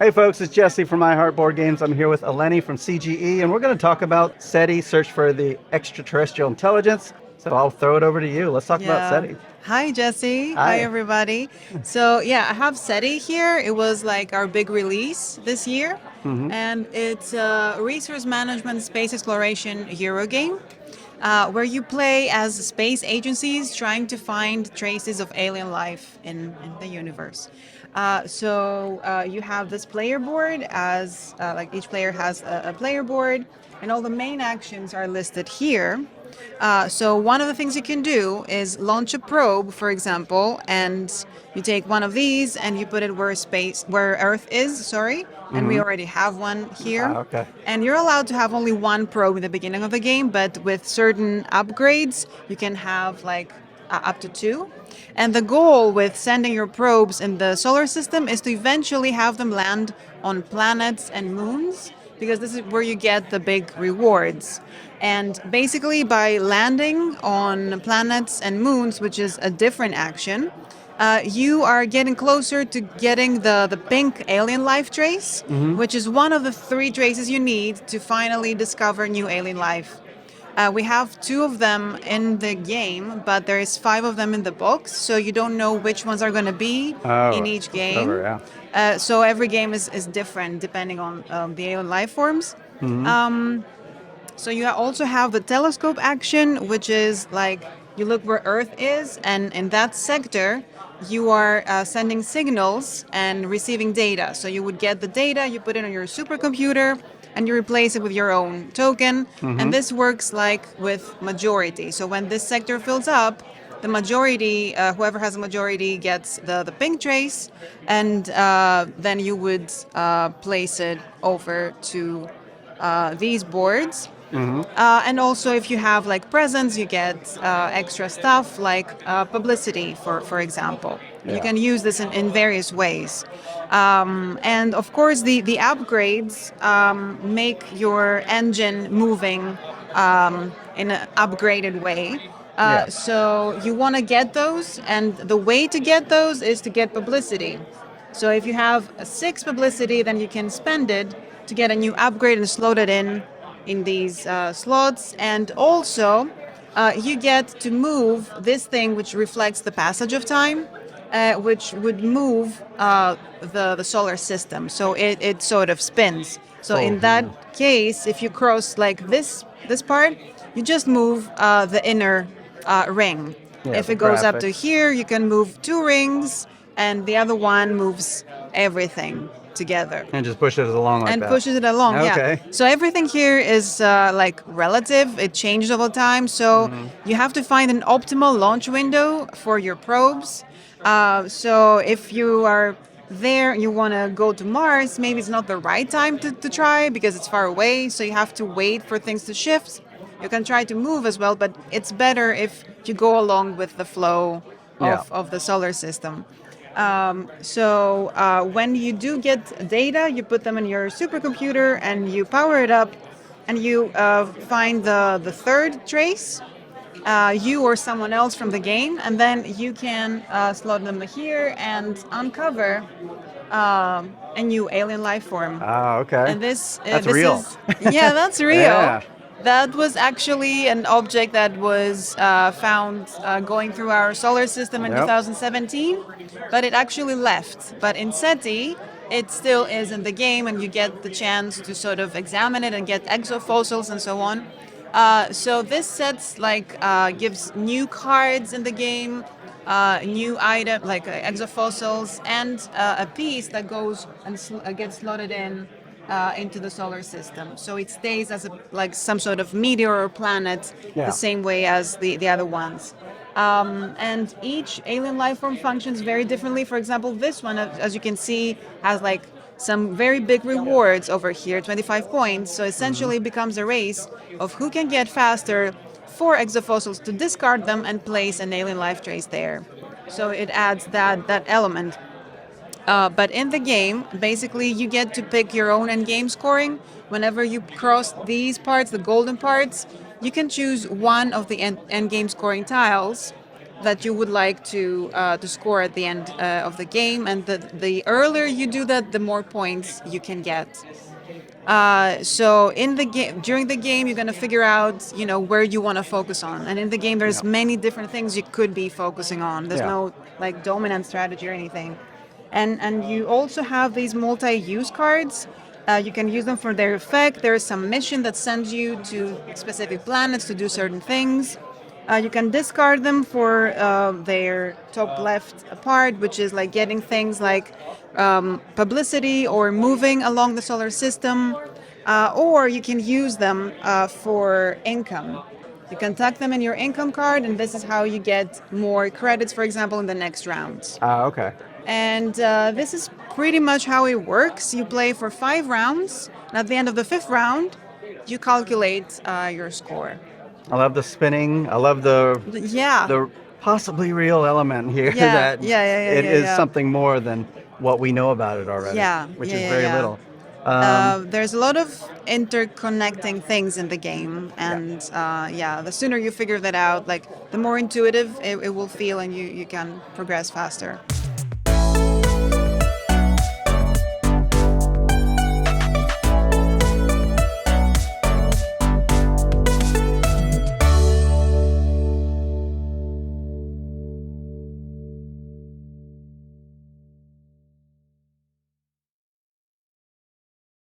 Hey folks, it's Jesse from iHeart Board Games. I'm here with Eleni from CGE, and we're going to talk about SETI, Search for the Extraterrestrial Intelligence. So I'll throw it over to you. Let's talk about Yeah. SETI. Hi, Jesse. Hi, Hi. everybody. So, yeah, I have SETI here. It was like our big release this year. Mm-hmm. And it's a resource management space exploration Euro game where you play as space agencies trying to find traces of alien life in the universe. You have this player board as like each player has a player board, and all the main actions are listed here. So one of the things you can do is launch a probe, for example, and you take one of these and you put it where Earth is, sorry, and we Mm-hmm. already have one here. Okay. And you're allowed to have only one probe in the beginning of the game, but with certain upgrades, you can have like up to two. And the goal with sending your probes in the solar system is to eventually have them land on planets and moons, because this is where you get the big rewards. And basically, by landing on planets and moons, which is a different action, you are getting closer to getting the pink alien life trace, Mm-hmm. which is one of the three traces you need to finally discover new alien life. We have two of them in the game, but there is five of them in the box, so you don't know which ones are going to be in Oh, each over, game. yeah. So every game is different depending on the alien life forms. Mm-hmm. So you also have the telescope action, which is like you look where Earth is, and in that sector, you are sending signals and receiving data. So you would get the data, you put it on your supercomputer, and you replace it with your own token. Mm-hmm. And this works like with majority. So when this sector fills up, the majority, whoever has a majority, gets the pink trace, and then you would place it over to these boards. Mm-hmm. And also, if you have like presents, you get extra stuff like publicity, for example. You Yeah. can use this in various ways. And of course, the upgrades make your engine moving in an upgraded way. Yeah. So you want to get those, and the way to get those is to get publicity. So if you have a six publicity, then you can spend it to get a new upgrade and slot it in these slots. And also, you get to move this thing, which reflects the passage of time, which would move the solar system. So it sort of spins. So Oh, in that case, if you cross like this part, you just move the inner ring. yeah, If the it goes up to graphics. here, you can move two rings, and the other one moves everything together And just push it along like and that. pushes it along. Yeah. Okay. So everything here is like relative. It changes over time. So Mm-hmm. you have to find an optimal launch window for your probes. So if you are there and you want to go to Mars, maybe it's not the right time to try because it's far away. So you have to wait for things to shift. You can try to move as well, but it's better if you go along with the flow Yeah. of the solar system. When you do get data, you put them in your supercomputer and you power it up, and you find the third trace, you or someone else from the game, and then you can slot them here and uncover a new alien life form. Ah, okay. And this That's this real. is yeah, that's real. Yeah. That was actually an object that was found going through our solar system in Yep. 2017, but it actually left. But in SETI, it still is in the game, and you get the chance to sort of examine it and get exofossils and so on. So this sets like gives new cards in the game, new item like exofossils, and a piece that goes and gets slotted in into the solar system. So it stays as like some sort of meteor or planet, the Yeah. same way as the other ones. And each alien life form functions very differently. For example, this one, as you can see, has like some very big rewards over here, 25 points. So Mm-hmm. essentially, it becomes a race of who can get faster 4 exofossils to discard them and place an alien life trace there. So it adds that element. But in the game, basically, you get to pick your own end game scoring. Whenever you cross these parts, the golden parts, you can choose one of the end game scoring tiles that you would like to score at the end of the game, and the earlier you do that, the more points you can get. So in the game, during the game, you're gonna figure out, where you want to focus on. And in the game, there's Yeah. many different things you could be focusing on. There's Yeah. no like dominant strategy or anything. And you also have these multi-use cards. You can use them for their effect. There is some mission that sends you to specific planets to do certain things. You can discard them for their top left part, which is like getting things like publicity or moving along the solar system, or you can use them for income. You can tuck them in your income card, and this is how you get more credits, for example, in the next round. Okay. And this is pretty much how it works. You play for 5 rounds, and at the end of the 5th round, you calculate your score. I love the spinning. I love the Yeah. possibly real element here. Yeah, That yeah, it is yeah. something more than what we know about it already. Yeah, which yeah, is yeah, very yeah. little. There's a lot of interconnecting things in the game, and the sooner you figure that out, like the more intuitive it will feel, and you can progress faster.